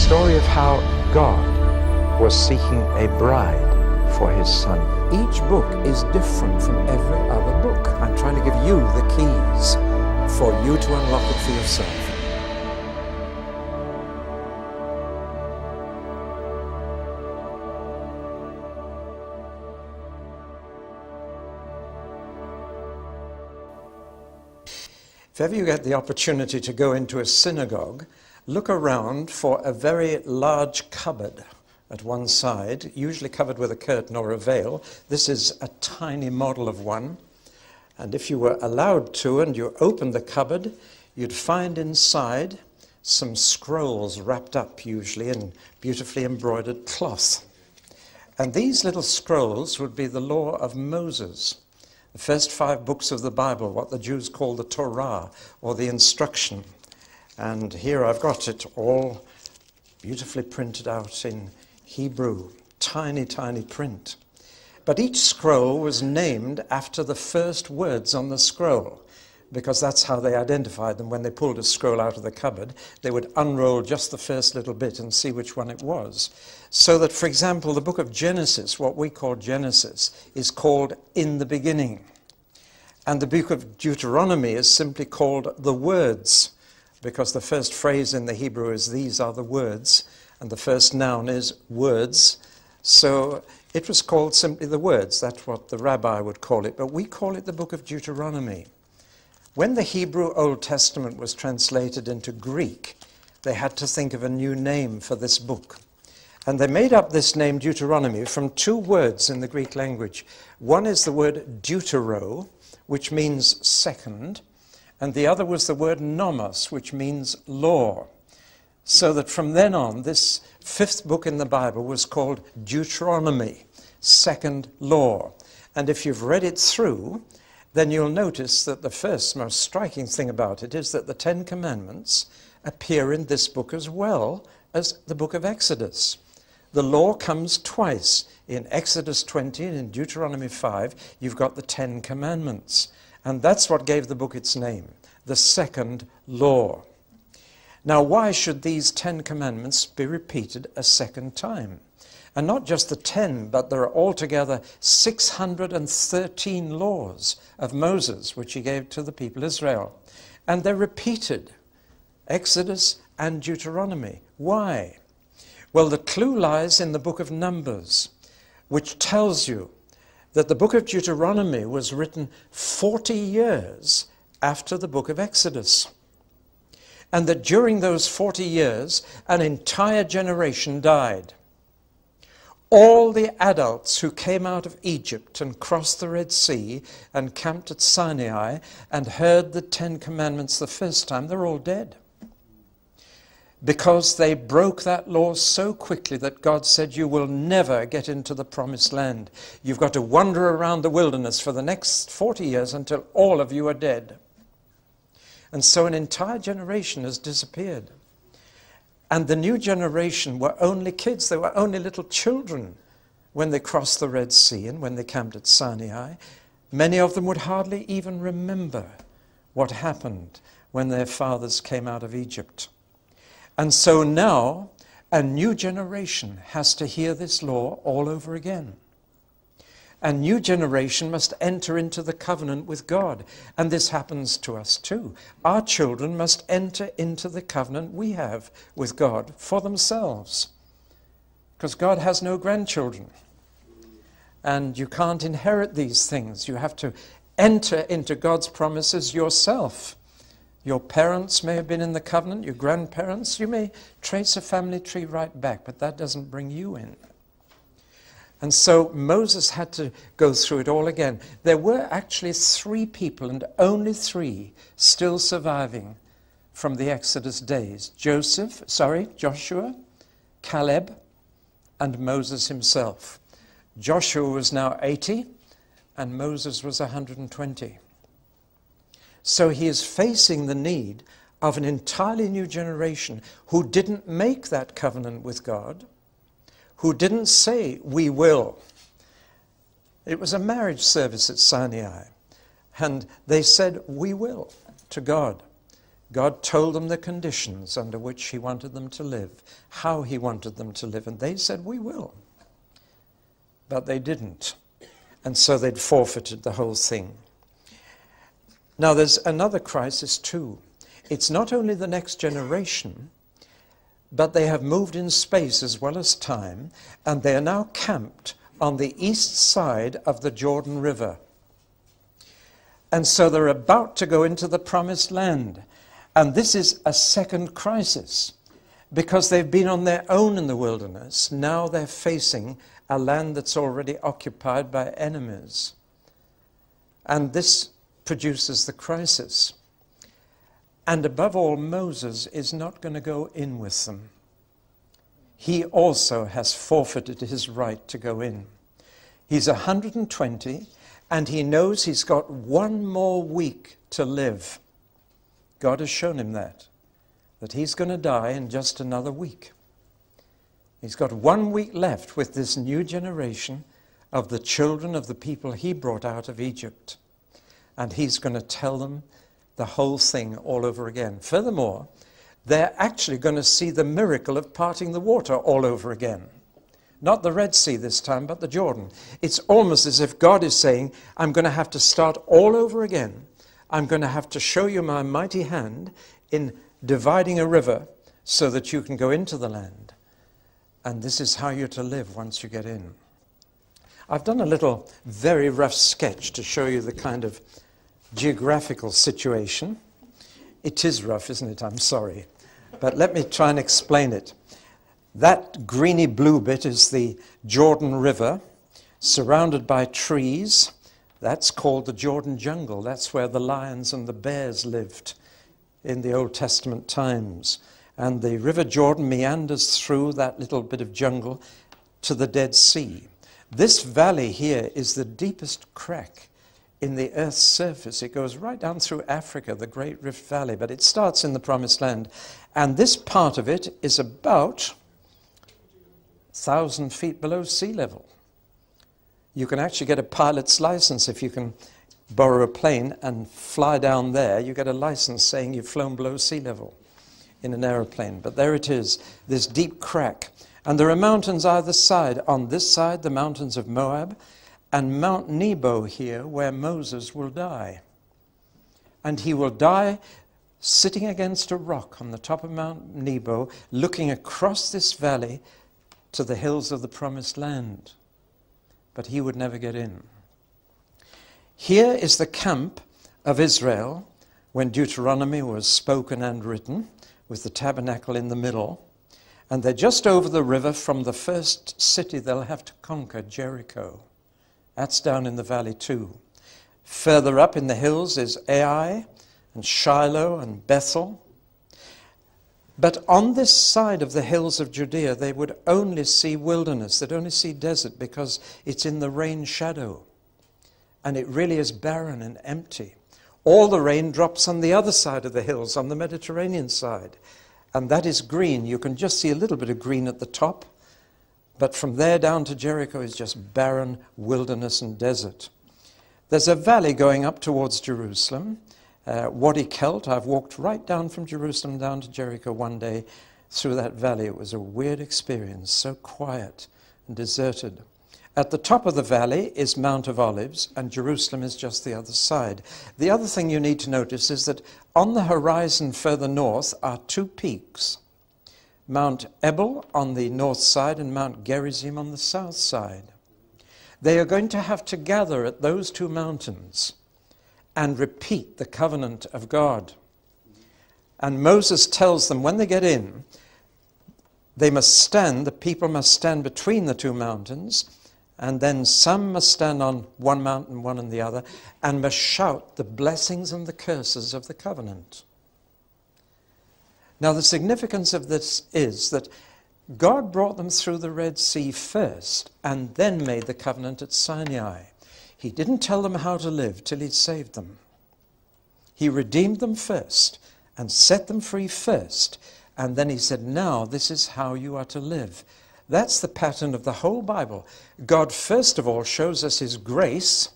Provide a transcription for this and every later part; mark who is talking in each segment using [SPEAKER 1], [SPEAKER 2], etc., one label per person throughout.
[SPEAKER 1] story of how God was seeking a bride for his son.
[SPEAKER 2] Each book is different from every other book. I'm trying to give you the keys for you to unlock it for yourself. If ever you get the opportunity to go into a synagogue, look around for a very large cupboard at one side, usually covered with a curtain or a veil. This is a tiny model of one. And if you were allowed to and you opened the cupboard, you'd find inside some scrolls wrapped up, usually in beautifully embroidered cloth. And these little scrolls would be the law of Moses. The first 5 books of the Bible, what the Jews call the Torah, or the instruction. And here I've got it all beautifully printed out in Hebrew, tiny, tiny print. But each scroll was named after the first words on the scroll, because that's how they identified them. When they pulled a scroll out of the cupboard, they would unroll just the first little bit and see which one it was. So that, for example, the book of Genesis, what we call Genesis, is called In the Beginning. And the book of Deuteronomy is simply called The Words, because the first phrase in the Hebrew is these are the words, and the first noun is words. So it was called simply The Words. That's what the rabbi would call it, but we call it the book of Deuteronomy. When the Hebrew Old Testament was translated into Greek, they had to think of a new name for this book. And they made up this name Deuteronomy from 2 words in the Greek language. One is the word deutero, which means second, and the other was the word nomos, which means law. So that from then on, this 5th book in the Bible was called Deuteronomy, second law. And if you've read it through, then you'll notice that the first most striking thing about it is that the 10 Commandments appear in this book as well as the book of Exodus. The law comes twice. In Exodus 20 and in Deuteronomy 5, you've got the 10 Commandments. And that's what gave the book its name, the second law. Now, why should these 10 Commandments be repeated a second time? And not just the 10, but there are altogether 613 laws of Moses, which he gave to the people of Israel. And they're repeated, Exodus and Deuteronomy. Why? Well, the clue lies in the book of Numbers, which tells you that the book of Deuteronomy was written 40 years after the book of Exodus. And that during those 40 years, an entire generation died. All the adults who came out of Egypt and crossed the Red Sea and camped at Sinai and heard the 10 Commandments the first time, they're all dead. Because they broke that law so quickly that God said, you will never get into the promised land. You've got to wander around the wilderness for the next 40 years until all of you are dead. And so an entire generation has disappeared. And the new generation were only kids. They were only little children when they crossed the Red Sea and when they camped at Sinai. Many of them would hardly even remember what happened when their fathers came out of Egypt. And so now a new generation has to hear this law all over again. A new generation must enter into the covenant with God. And this happens to us too. Our children must enter into the covenant we have with God for themselves. Because God has no grandchildren. And you can't inherit these things. You have to enter into God's promises yourself. Your parents may have been in the covenant, your grandparents. You may trace a family tree right back, but that doesn't bring you in. And so Moses had to go through it all again. There were actually 3 people, and only 3, still surviving from the Exodus days. Joshua, Caleb, and Moses himself. Joshua was now 80, and Moses was 120. So he is facing the need of an entirely new generation who didn't make that covenant with God, who didn't say, we will. It was a marriage service at Sinai, and they said, we will, to God. God told them the conditions under which he wanted them to live, how he wanted them to live, and they said, we will. But they didn't. And so they'd forfeited the whole thing. Now there's another crisis too. It's not only the next generation, but they have moved in space as well as time, and they are now camped on the east side of the Jordan River. And so they're about to go into the promised land. And this is a second crisis, because they've been on their own in the wilderness. Now they're facing a land that's already occupied by enemies. And this produces the crisis. And above all, Moses is not going to go in with them. He also has forfeited his right to go in. He's 120, and he knows he's got one more week to live. God has shown him that he's going to die in just another week. He's got 1 week left with this new generation of the children of the people he brought out of Egypt. And he's going to tell them the whole thing all over again. Furthermore, they're actually going to see the miracle of parting the water all over again. Not the Red Sea this time, but the Jordan. It's almost as if God is saying, I'm going to have to start all over again. I'm going to have to show you my mighty hand in dividing a river so that you can go into the land. And this is how you're to live once you get in. I've done a little very rough sketch to show you the kind of geographical situation. It is rough, isn't it? I'm sorry. But let me try and explain it. That greeny blue bit is the Jordan River, surrounded by trees. That's called the Jordan jungle. That's where the lions and the bears lived in the Old Testament times. And the River Jordan meanders through that little bit of jungle to the Dead Sea. This valley here is the deepest crack in the earth's surface. It goes right down through Africa, the Great Rift Valley, but it starts in the Promised Land. And this part of it is about 1,000 feet below sea level. You can actually get a pilot's license if you can borrow a plane and fly down there. You get a license saying you've flown below sea level in an aeroplane. But there it is, this deep crack. And there are mountains either side. On this side, the mountains of Moab, and Mount Nebo here, where Moses will die. And he will die sitting against a rock on the top of Mount Nebo, looking across this valley to the hills of the Promised Land. But he would never get in. Here is the camp of Israel when Deuteronomy was spoken and written, with the tabernacle in the middle. And they're just over the river from the first city they'll have to conquer, Jericho. That's down in the valley too. Further up in the hills is Ai and Shiloh and Bethel. But on this side of the hills of Judea, they would only see wilderness. They'd only see desert because it's in the rain shadow. And it really is barren and empty. All the rain drops on the other side of the hills, on the Mediterranean side. And that is green. You can just see a little bit of green at the top. But from there down to Jericho is just barren wilderness and desert. There's a valley going up towards Jerusalem, Wadi Kelt. I've walked right down from Jerusalem down to Jericho one day through that valley. It was a weird experience, so quiet and deserted. At the top of the valley is Mount of Olives, and Jerusalem is just the other side. The other thing you need to notice is that on the horizon further north are two peaks. Mount Ebal on the north side and Mount Gerizim on the south side. They are going to have to gather at those two mountains and repeat the covenant of God. And Moses tells them when they get in, they must stand, the people must stand between the two mountains, and then some must stand on one mountain, one on the other, and must shout the blessings and the curses of the covenant. Now, the significance of this is that God brought them through the Red Sea first and then made the covenant at Sinai. He didn't tell them how to live till he'd saved them. He redeemed them first and set them free first. And then he said, now this is how you are to live. That's the pattern of the whole Bible. God, first of all, shows us his grace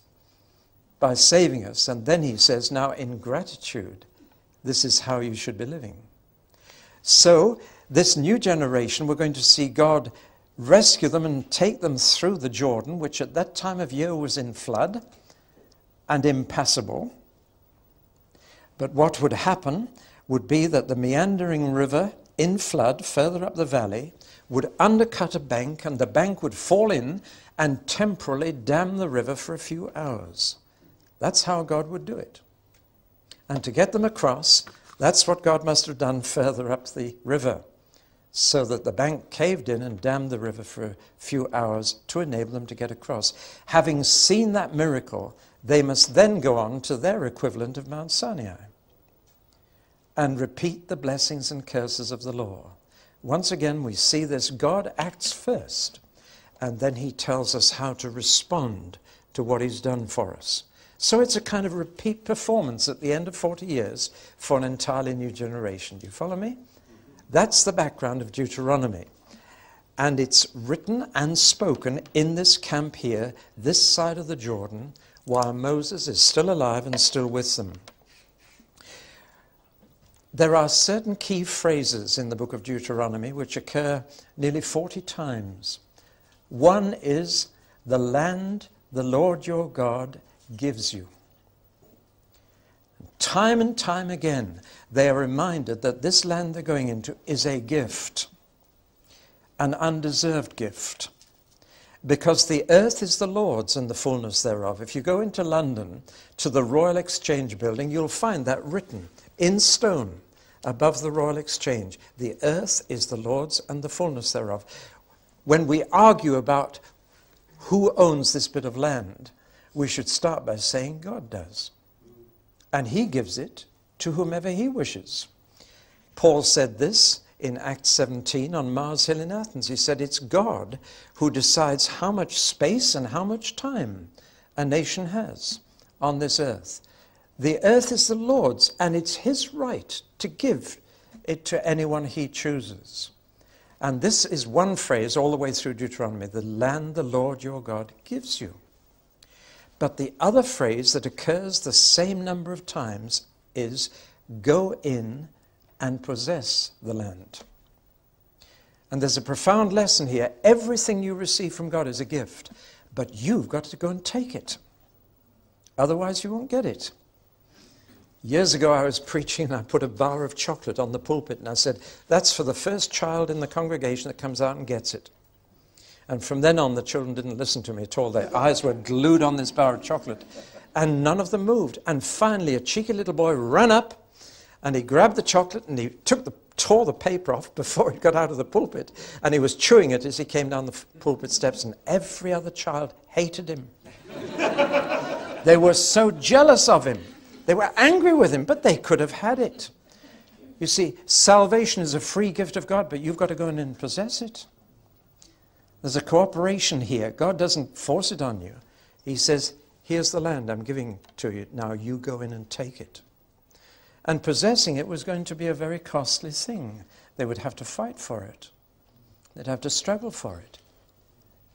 [SPEAKER 2] by saving us. And then he says, now in gratitude, this is how you should be living. So, this new generation, we're going to see God rescue them and take them through the Jordan, which at that time of year was in flood and impassable. But what would happen would be that the meandering river in flood, further up the valley, would undercut a bank, and the bank would fall in and temporarily dam the river for a few hours. That's how God would do it. And to get them across, that's what God must have done further up the river, so that the bank caved in and dammed the river for a few hours to enable them to get across. Having seen that miracle, they must then go on to their equivalent of Mount Sinai and repeat the blessings and curses of the law. Once again, we see this. God acts first, and then he tells us how to respond to what he's done for us. So it's a kind of repeat performance at the end of 40 years for an entirely new generation. Do you follow me? That's the background of Deuteronomy. And it's written and spoken in this camp here, this side of the Jordan, while Moses is still alive and still with them. There are certain key phrases in the book of Deuteronomy which occur nearly 40 times. One is, the land the Lord your God gives you. Time and time again, they are reminded that this land they're going into is a gift, an undeserved gift, because the earth is the Lord's and the fullness thereof. If you go into London to the Royal Exchange building, you'll find that written in stone above the Royal Exchange. The earth is the Lord's and the fullness thereof. When we argue about who owns this bit of land, we should start by saying God does. And he gives it to whomever he wishes. Paul said this in Acts 17 on Mars Hill in Athens. He said, it's God who decides how much space and how much time a nation has on this earth. The earth is the Lord's, and it's his right to give it to anyone he chooses. And this is one phrase all the way through Deuteronomy, the land the Lord your God gives you. But the other phrase that occurs the same number of times is, go in and possess the land. And there's a profound lesson here. Everything you receive from God is a gift, but you've got to go and take it. Otherwise you won't get it. Years ago I was preaching and I put a bar of chocolate on the pulpit and I said, that's for the first child in the congregation that comes out and gets it. And from then on the children didn't listen to me at all. Their eyes were glued on this bar of chocolate and none of them moved. And finally a cheeky little boy ran up and he grabbed the chocolate and he tore the paper off before he got out of the pulpit, and he was chewing it as he came down the pulpit steps, and every other child hated him. They were so jealous of him. They were angry with him, but they could have had it. You see, salvation is a free gift of God, but you've got to go in and possess it. There's a cooperation here. God doesn't force it on you. He says, here's the land I'm giving to you. Now you go in and take it. And possessing it was going to be a very costly thing. They would have to fight for it. They'd have to struggle for it.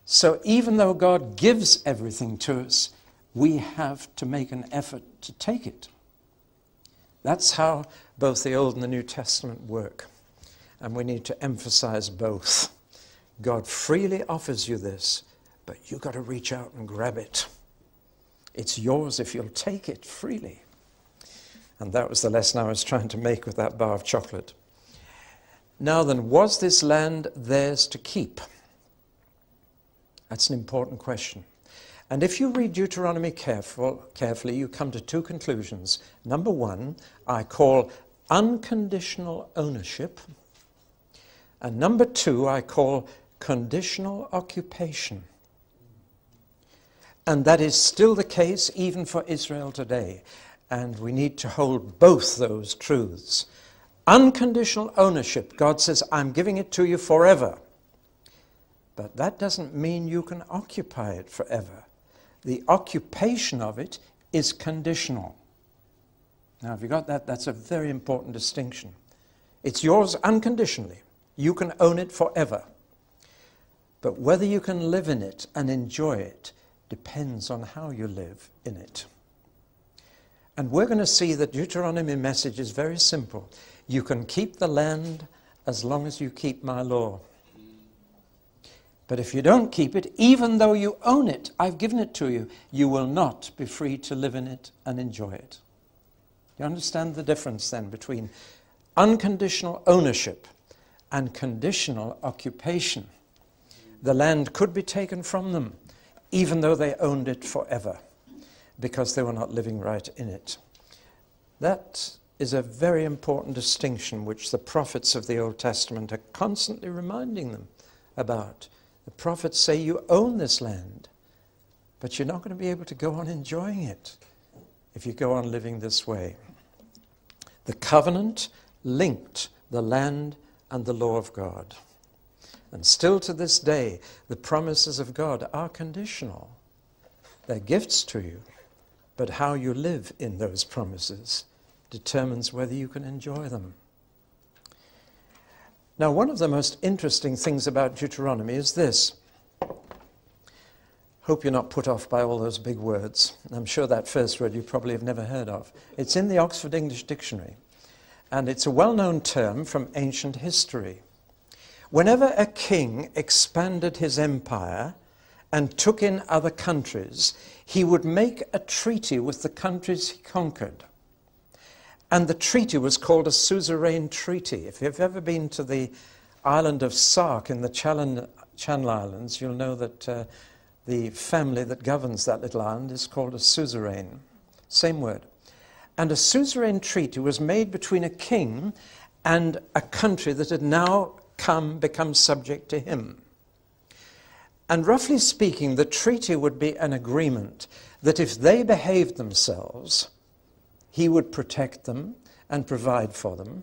[SPEAKER 2] So even though God gives everything to us, we have to make an effort to take it. That's how both the Old and the New Testament work. And we need to emphasize both. God freely offers you this, but you've got to reach out and grab it. It's yours if you'll take it freely. And that was the lesson I was trying to make with that bar of chocolate. Now then, was this land theirs to keep? That's an important question. And if you read Deuteronomy carefully, you come to two conclusions. Number one, I call unconditional ownership. And number two, I call conditional occupation. And that is still the case even for Israel today. And we need to hold both those truths. Unconditional ownership. God says, I'm giving it to you forever. But that doesn't mean you can occupy it forever. The occupation of it is conditional. Now, have you got that? That's a very important distinction. It's yours unconditionally. You can own it forever. But whether you can live in it and enjoy it depends on how you live in it. And we're going to see that Deuteronomy message is very simple. You can keep the land as long as you keep my law. But if you don't keep it, even though you own it, I've given it to you, you will not be free to live in it and enjoy it. You understand the difference then between unconditional ownership and conditional occupation? The land could be taken from them, even though they owned it forever, because they were not living right in it. That is a very important distinction which the prophets of the Old Testament are constantly reminding them about. The prophets say you own this land, but you're not going to be able to go on enjoying it if you go on living this way. The covenant linked the land and the law of God. And still to this day, the promises of God are conditional. They're gifts to you, but how you live in those promises determines whether you can enjoy them. Now, one of the most interesting things about Deuteronomy is this. Hope you're not put off by all those big words. I'm sure that first word you probably have never heard of. It's in the Oxford English Dictionary, and it's a well-known term from ancient history. Whenever a king expanded his empire and took in other countries, he would make a treaty with the countries he conquered. And the treaty was called a suzerain treaty. If you've ever been to the island of Sark in the Channel Islands, you'll know that the family that governs that little island is called a suzerain. Same word. And a suzerain treaty was made between a king and a country that had now become subject to him. And roughly speaking, the treaty would be an agreement that if they behaved themselves, he would protect them and provide for them.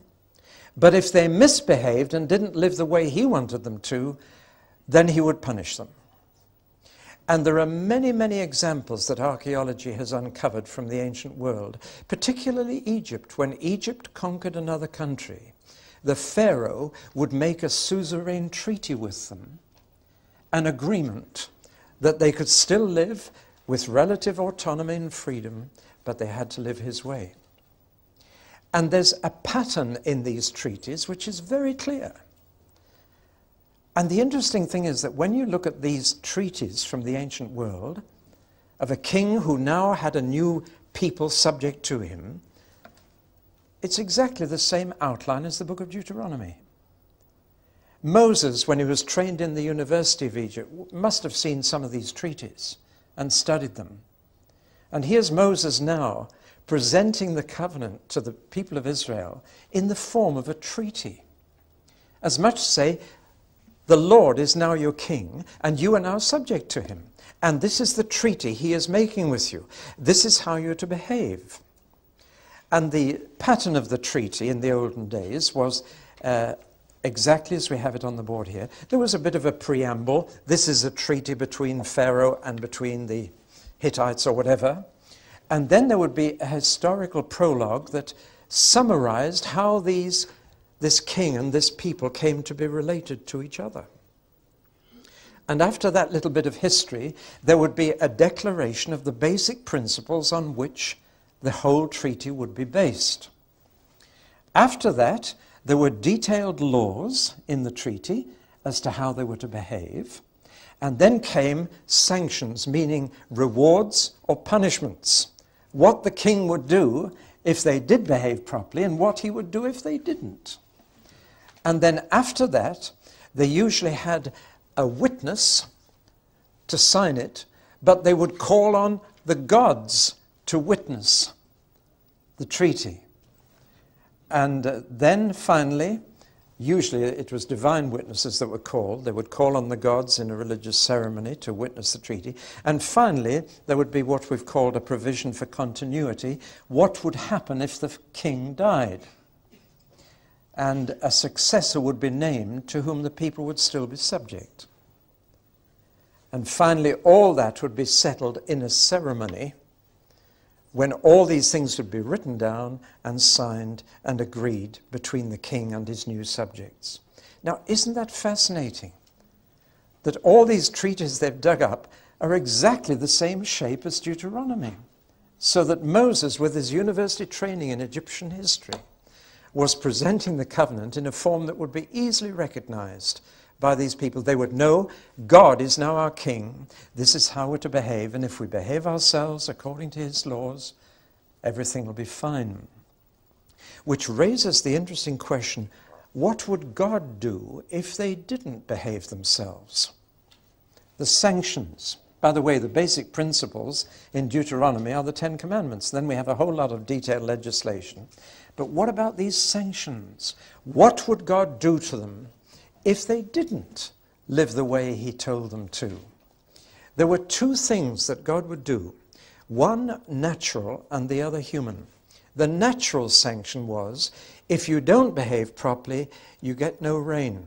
[SPEAKER 2] But if they misbehaved and didn't live the way he wanted them to, then he would punish them. And there are many, many examples that archaeology has uncovered from the ancient world, particularly Egypt. When Egypt conquered another country, the Pharaoh would make a suzerain treaty with them, an agreement that they could still live with relative autonomy and freedom, but they had to live his way. And there's a pattern in these treaties which is very clear. And the interesting thing is that when you look at these treaties from the ancient world, of a king who now had a new people subject to him, it's exactly the same outline as the book of Deuteronomy. Moses, when he was trained in the University of Egypt, must have seen some of these treaties and studied them. And here's Moses now presenting the covenant to the people of Israel in the form of a treaty. As much as say, the Lord is now your king, and you are now subject to him. And this is the treaty he is making with you. This is how you're to behave. And the pattern of the treaty in the olden days was exactly as we have it on the board here. There was a bit of a preamble. This is a treaty between Pharaoh and between the Hittites or whatever. And then there would be a historical prologue that summarized how this king and this people came to be related to each other. And after that little bit of history, there would be a declaration of the basic principles on which the whole treaty would be based. After that, there were detailed laws in the treaty as to how they were to behave. And then came sanctions, meaning rewards or punishments. What the king would do if they did behave properly and what he would do if they didn't. And then after that, they usually had a witness to sign it, but they would call on the gods to witness the treaty. And then finally, usually it was divine witnesses that were called. They would call on the gods in a religious ceremony to witness the treaty. And finally, there would be what we've called a provision for continuity. What would happen if the king died? And a successor would be named to whom the people would still be subject. And finally, all that would be settled in a ceremony when all these things would be written down and signed and agreed between the king and his new subjects. Now, isn't that fascinating? That all these treaties they've dug up are exactly the same shape as Deuteronomy. So that Moses, with his university training in Egyptian history, was presenting the covenant in a form that would be easily recognized by these people. They would know God is now our king. This is how we're to behave. And if we behave ourselves according to his laws, everything will be fine. Which raises the interesting question, what would God do if they didn't behave themselves? The sanctions. By the way, the basic principles in Deuteronomy are the Ten Commandments. Then we have a whole lot of detailed legislation. But what about these sanctions? What would God do to them if they didn't live the way he told them to? There were two things that God would do. One natural and the other human. The natural sanction was, if you don't behave properly, you get no rain.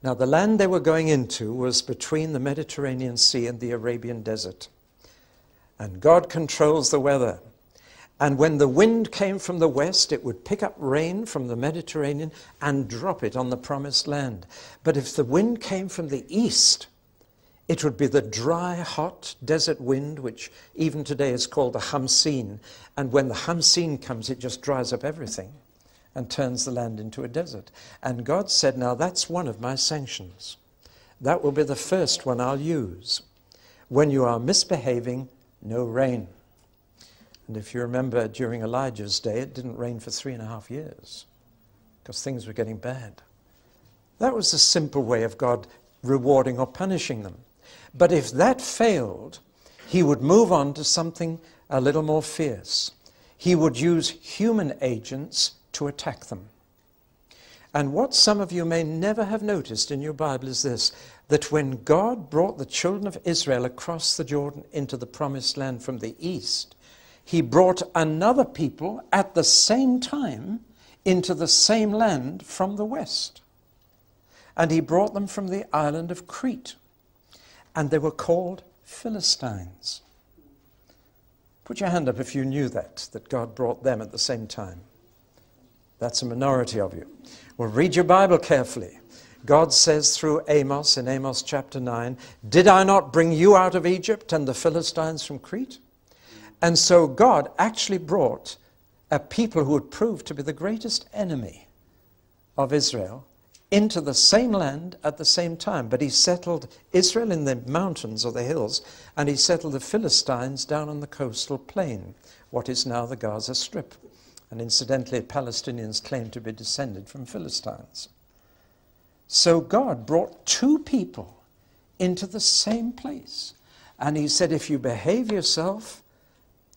[SPEAKER 2] Now, the land they were going into was between the Mediterranean Sea and the Arabian Desert. And God controls the weather. And when the wind came from the west, it would pick up rain from the Mediterranean and drop it on the promised land. But if the wind came from the east, it would be the dry, hot desert wind, which even today is called the Hamseen. And when the Hamseen comes, it just dries up everything and turns the land into a desert. And God said, now that's one of my sanctions. That will be the first one I'll use. When you are misbehaving, no rain. And if you remember, during Elijah's day, it didn't rain for 3.5 years because things were getting bad. That was a simple way of God rewarding or punishing them. But if that failed, he would move on to something a little more fierce. He would use human agents to attack them. And what some of you may never have noticed in your Bible is this, that when God brought the children of Israel across the Jordan into the promised land from the east, he brought another people at the same time into the same land from the west. And he brought them from the island of Crete. And they were called Philistines. Put your hand up if you knew that God brought them at the same time. That's a minority of you. Well, read your Bible carefully. God says through Amos, in Amos chapter 9, did I not bring you out of Egypt and the Philistines from Crete? And so God actually brought a people who would prove to be the greatest enemy of Israel into the same land at the same time. But he settled Israel in the mountains or the hills, and he settled the Philistines down on the coastal plain, what is now the Gaza Strip. And incidentally, Palestinians claim to be descended from Philistines. So God brought two people into the same place. And he said, if you behave yourself,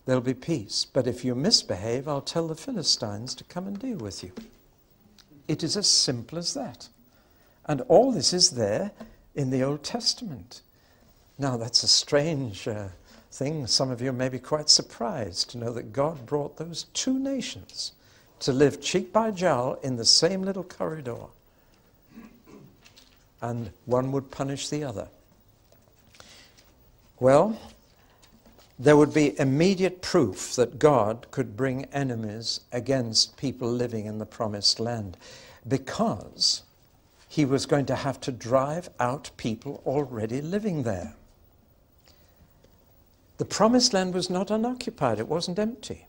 [SPEAKER 2] there'll be peace. But if you misbehave, I'll tell the Philistines to come and deal with you. It is as simple as that. And all this is there in the Old Testament. Now, that's a strange thing. Some of you may be quite surprised to know that God brought those two nations to live cheek by jowl in the same little corridor. And one would punish the other. Well, there would be immediate proof that God could bring enemies against people living in the promised land, because he was going to have to drive out people already living there. The promised land was not unoccupied, it wasn't empty.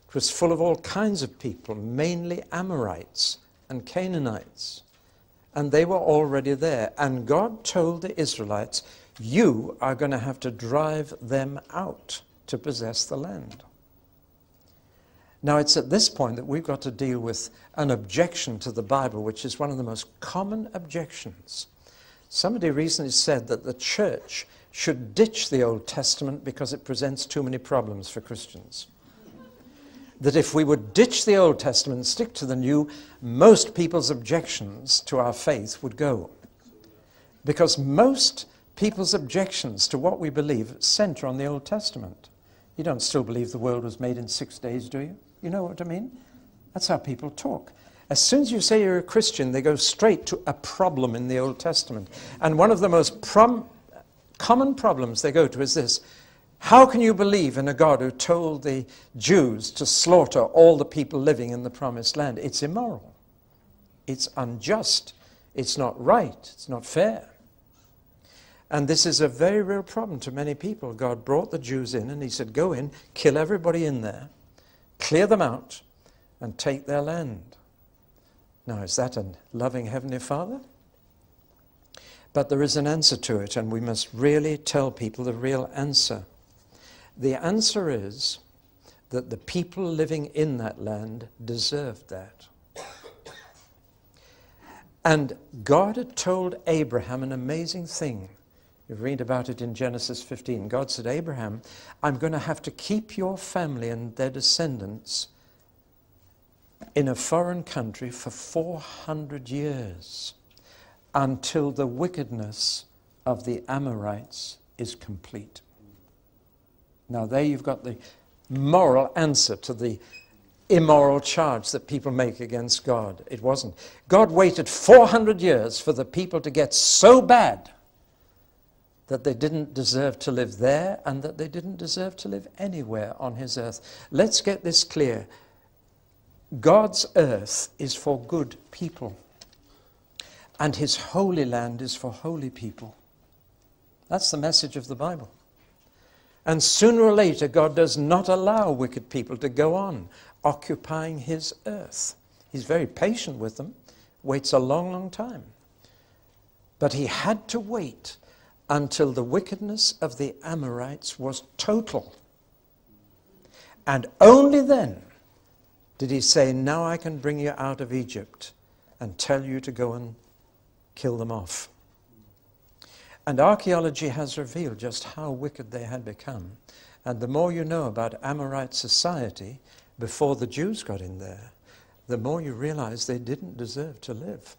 [SPEAKER 2] It was full of all kinds of people, mainly Amorites and Canaanites. And they were already there. And God told the Israelites, you are going to have to drive them out to possess the land. Now, it's at this point that we've got to deal with an objection to the Bible, which is one of the most common objections. Somebody recently said that the church should ditch the Old Testament because it presents too many problems for Christians. That if we would ditch the Old Testament and stick to the New, most people's objections to our faith would go. Because most people's objections to what we believe center on the Old Testament. You don't still believe the world was made in 6 days, do you? You know what I mean? That's how people talk. As soon as you say you're a Christian, they go straight to a problem in the Old Testament. And one of the most common problems they go to is this: how can you believe in a God who told the Jews to slaughter all the people living in the promised land? It's immoral. It's unjust. It's not right. It's not fair. And this is a very real problem to many people. God brought the Jews in and he said, go in, kill everybody in there, clear them out, and take their land. Now, is that a loving Heavenly Father? But there is an answer to it, and we must really tell people the real answer. The answer is that the people living in that land deserved that. And God had told Abraham an amazing thing. You read about it in Genesis 15. God said, Abraham, I'm going to have to keep your family and their descendants in a foreign country for 400 years until the wickedness of the Amorites is complete. Now there you've got the moral answer to the immoral charge that people make against God. It wasn't. God waited 400 years for the people to get so bad that they didn't deserve to live there and that they didn't deserve to live anywhere on his earth. Let's get this clear. God's earth is for good people, and his holy land is for holy people. That's the message of the Bible. And sooner or later, God does not allow wicked people to go on occupying his earth. He's very patient with them, waits a long, long time. But he had to wait until the wickedness of the Amorites was total. And only then did he say, now I can bring you out of Egypt and tell you to go and kill them off. And archaeology has revealed just how wicked they had become. And the more you know about Amorite society before the Jews got in there, the more you realize they didn't deserve to live.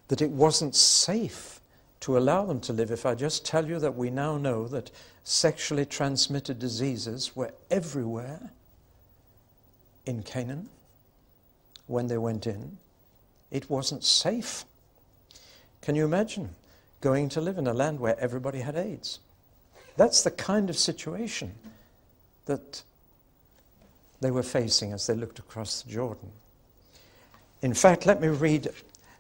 [SPEAKER 2] That it wasn't safe to allow them to live. If I just tell you that we now know that sexually transmitted diseases were everywhere in Canaan when they went in, it wasn't safe. Can you imagine going to live in a land where everybody had AIDS? That's the kind of situation that they were facing as they looked across the Jordan. In fact, let me read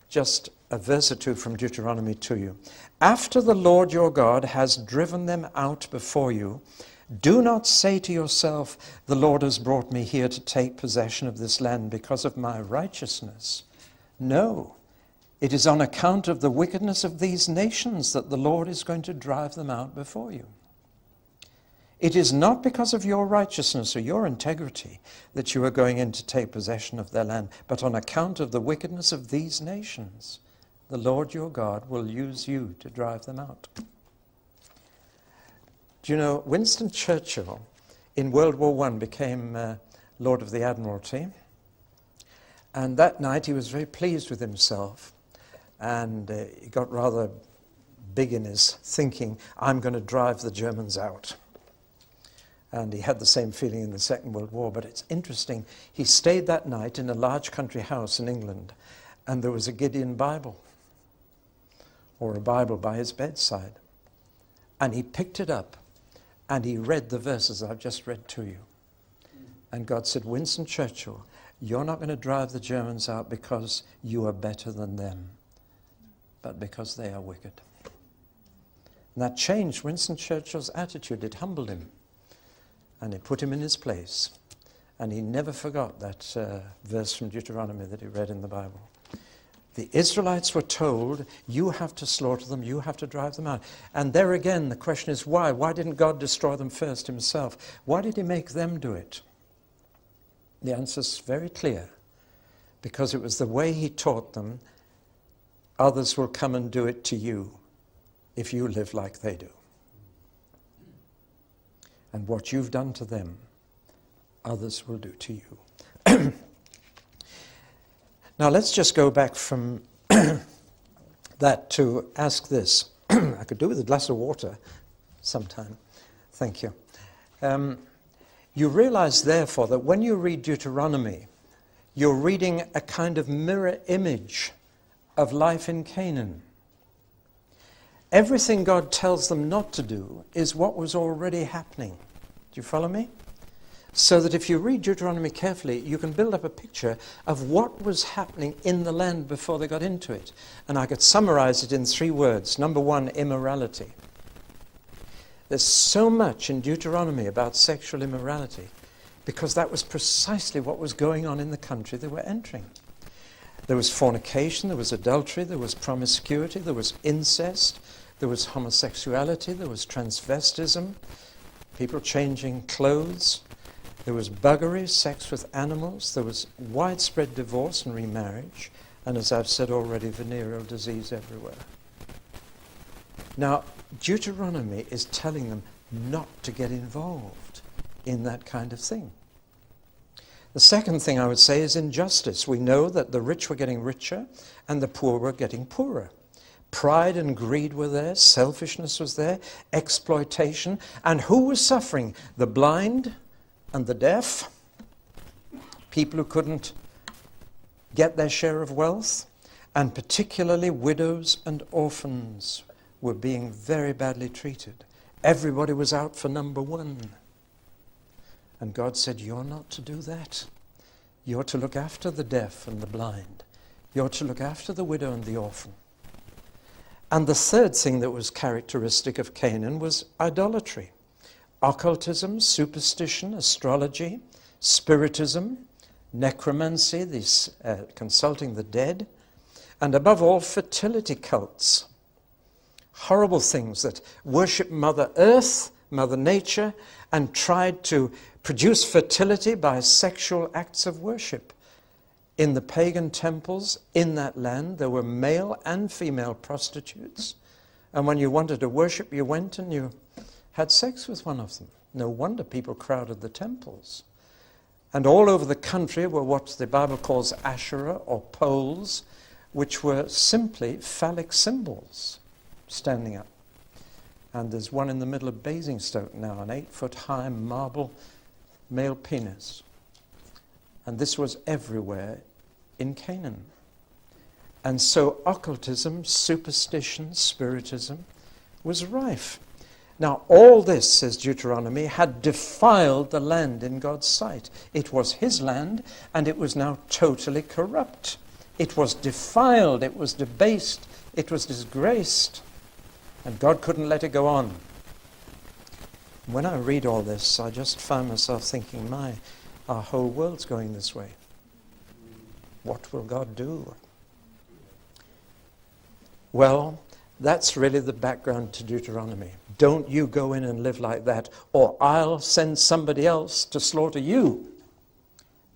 [SPEAKER 2] just a verse or two from Deuteronomy to you. After the Lord your God has driven them out before you, do not say to yourself, the Lord has brought me here to take possession of this land because of my righteousness. No, it is on account of the wickedness of these nations that the Lord is going to drive them out before you. It is not because of your righteousness or your integrity that you are going in to take possession of their land, but on account of the wickedness of these nations. The Lord your God will use you to drive them out. Do you know, Winston Churchill in World War I became Lord of the Admiralty. And that night he was very pleased with himself. And he got rather big in his thinking, I'm going to drive the Germans out. And he had the same feeling in the Second World War. But it's interesting, he stayed that night in a large country house in England, and there was a Gideon Bible, or a Bible by his bedside. And he picked it up, and he read the verses I've just read to you. And God said, Winston Churchill, you're not going to drive the Germans out because you are better than them, but because they are wicked. And that changed Winston Churchill's attitude. It humbled him. And it put him in his place. And he never forgot that verse from Deuteronomy that he read in the Bible. The Israelites were told, you have to slaughter them, you have to drive them out. And there again, the question is why? Why didn't God destroy them first himself? Why did he make them do it? The answer is very clear. Because it was the way he taught them, others will come and do it to you if you live like they do. And what you've done to them, others will do to you. Now let's just go back from that to ask this. I could do with a glass of water sometime. Thank you. You realize, therefore, that when you read Deuteronomy, you're reading a kind of mirror image of life in Canaan. Everything God tells them not to do is what was already happening. Do you follow me? So that if you read Deuteronomy carefully, you can build up a picture of what was happening in the land before they got into it. And I could summarize it in 3 words. Number 1, immorality. There's so much in Deuteronomy about sexual immorality because that was precisely what was going on in the country they were entering. There was fornication, there was adultery, there was promiscuity, there was incest, there was homosexuality, there was transvestism, people changing clothes, there was buggery, sex with animals, there was widespread divorce and remarriage, and as I've said already, venereal disease everywhere. Now, Deuteronomy is telling them not to get involved in that kind of thing. The second thing I would say is injustice. We know that the rich were getting richer and the poor were getting poorer. Pride and greed were there, selfishness was there, exploitation. And who was suffering? The blind and the deaf, people who couldn't get their share of wealth, and particularly widows and orphans were being very badly treated. Everybody was out for number 1. And God said, you're not to do that. You're to look after the deaf and the blind. You're to look after the widow and the orphan. And the third thing that was characteristic of Canaan was idolatry. Occultism, superstition, astrology, spiritism, necromancy, this consulting the dead, and above all, fertility cults. Horrible things that worship Mother Earth, Mother Nature, and tried to produce fertility by sexual acts of worship. In the pagan temples in that land, there were male and female prostitutes. And when you wanted to worship, you went and you had sex with one of them. No wonder people crowded the temples. And all over the country were what the Bible calls Asherah or poles, which were simply phallic symbols standing up. And there's one in the middle of Basingstoke now, an 8-foot-high marble male penis. And this was everywhere in Canaan. And so occultism, superstition, spiritism was rife. Now all this, says Deuteronomy, had defiled the land in God's sight. It was his land, and it was now totally corrupt. It was defiled, it was debased, it was disgraced. And God couldn't let it go on. When I read all this, I just find myself thinking, our whole world's going this way. What will God do? Well, that's really the background to Deuteronomy. Don't you go in and live like that, or I'll send somebody else to slaughter you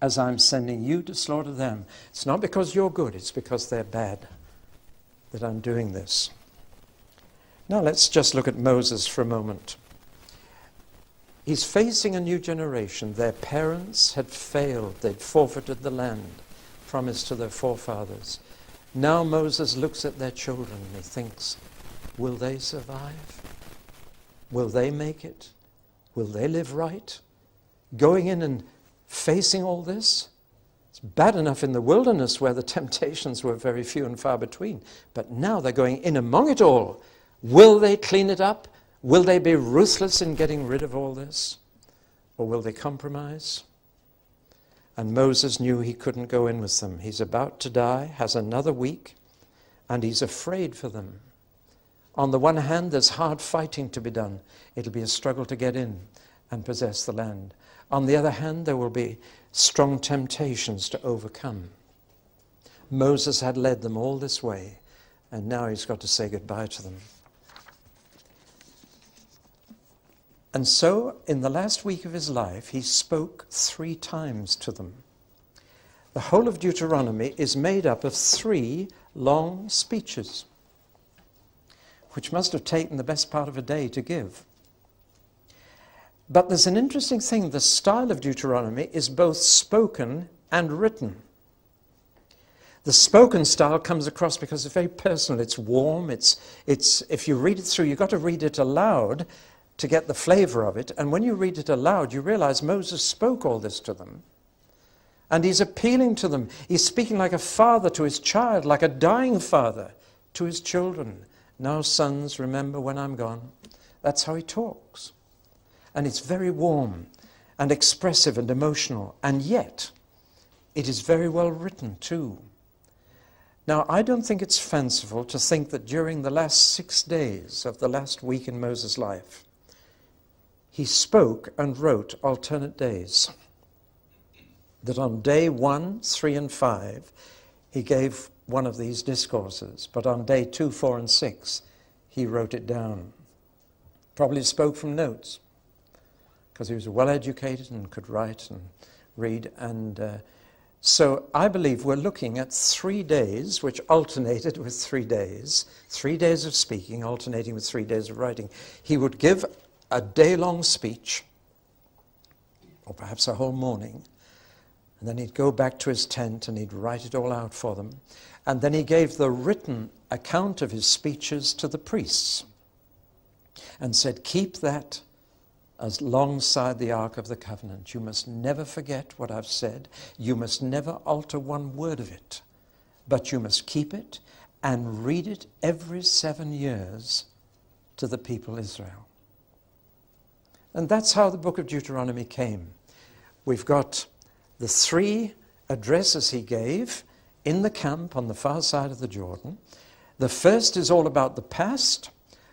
[SPEAKER 2] as I'm sending you to slaughter them. It's not because you're good, it's because they're bad that I'm doing this. Now let's just look at Moses for a moment. He's facing a new generation. Their parents had failed. They'd forfeited the land promised to their forefathers. Now Moses looks at their children and he thinks, will they survive? Will they make it? Will they live right? Going in and facing all this? It's bad enough in the wilderness where the temptations were very few and far between. But now they're going in among it all. Will they clean it up? Will they be ruthless in getting rid of all this? Or will they compromise? And Moses knew he couldn't go in with them. He's about to die, has another week, and he's afraid for them. On the one hand, there's hard fighting to be done. It'll be a struggle to get in and possess the land. On the other hand, there will be strong temptations to overcome. Moses had led them all this way, and now he's got to say goodbye to them. And so, in the last week of his life, he spoke 3 times to them. The whole of Deuteronomy is made up of 3 long speeches, which must have taken the best part of a day to give. But there's an interesting thing. The style of Deuteronomy is both spoken and written. The spoken style comes across because it's very personal. It's warm. It's if you read it through, you've got to read it aloud to get the flavor of it. And when you read it aloud, you realize Moses spoke all this to them. And he's appealing to them. He's speaking like a father to his child, like a dying father to his children. Now, sons, remember when I'm gone. That's how he talks. And it's very warm. and expressive and emotional, and yet it is very well written too. Now, I don't think it's fanciful to think that during the last 6 days of the last week in Moses' life, he spoke and wrote alternate days. That on day 1, 3, and 5, he gave one of these discourses, but on day 2, 4, and 6, he wrote it down. Probably spoke from notes, because he was well educated and could write and read. And so I believe we're looking at 3 days, which alternated with 3 days, 3 days of speaking, alternating with 3 days of writing. He would give a day-long speech, or perhaps a whole morning, and then he'd go back to his tent and he'd write it all out for them. And then he gave the written account of his speeches to the priests and said, keep that alongside the Ark of the Covenant. You must never forget what I've said. You must never alter one word of it, but you must keep it and read it every 7 years to the people Israel. And that's how the book of Deuteronomy came. We've got the 3 addresses he gave in the camp on the far side of the Jordan. The first is all about the past,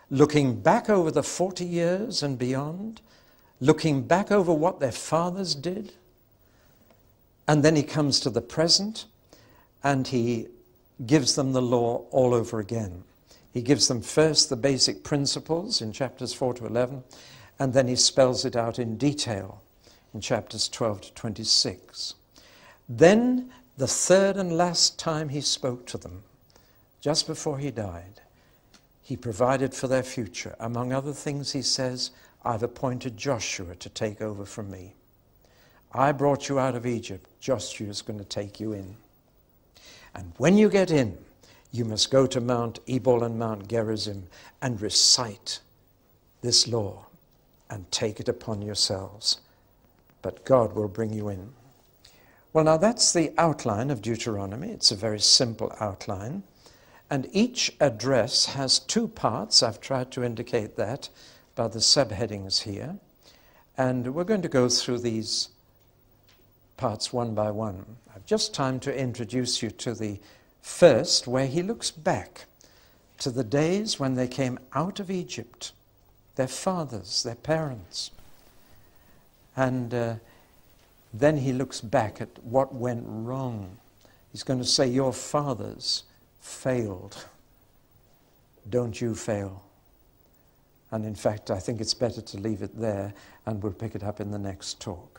[SPEAKER 2] looking back over the 40 years and beyond, looking back over what their fathers did. And then he comes to the present and he gives them the law all over again. He gives them first the basic principles in chapters 4 to 11, and then he spells it out in detail in chapters 12 to 26. Then, the third and last time he spoke to them, just before he died, he provided for their future. Among other things, he says, I've appointed Joshua to take over from me. I brought you out of Egypt. Joshua's going to take you in. And when you get in, you must go to Mount Ebal and Mount Gerizim and recite this law and take it upon yourselves. But God will bring you in. Well, now that's the outline of Deuteronomy. It's a very simple outline. And each address has 2 parts. I've tried to indicate that by the subheadings here. And we're going to go through these parts one by one. I've just time to introduce you to the first, where he looks back to the days when they came out of Egypt, their fathers, their parents. And then he looks back at what went wrong. He's going to say, your fathers failed. Don't you fail. And in fact, I think it's better to leave it there, and we'll pick it up in the next talk.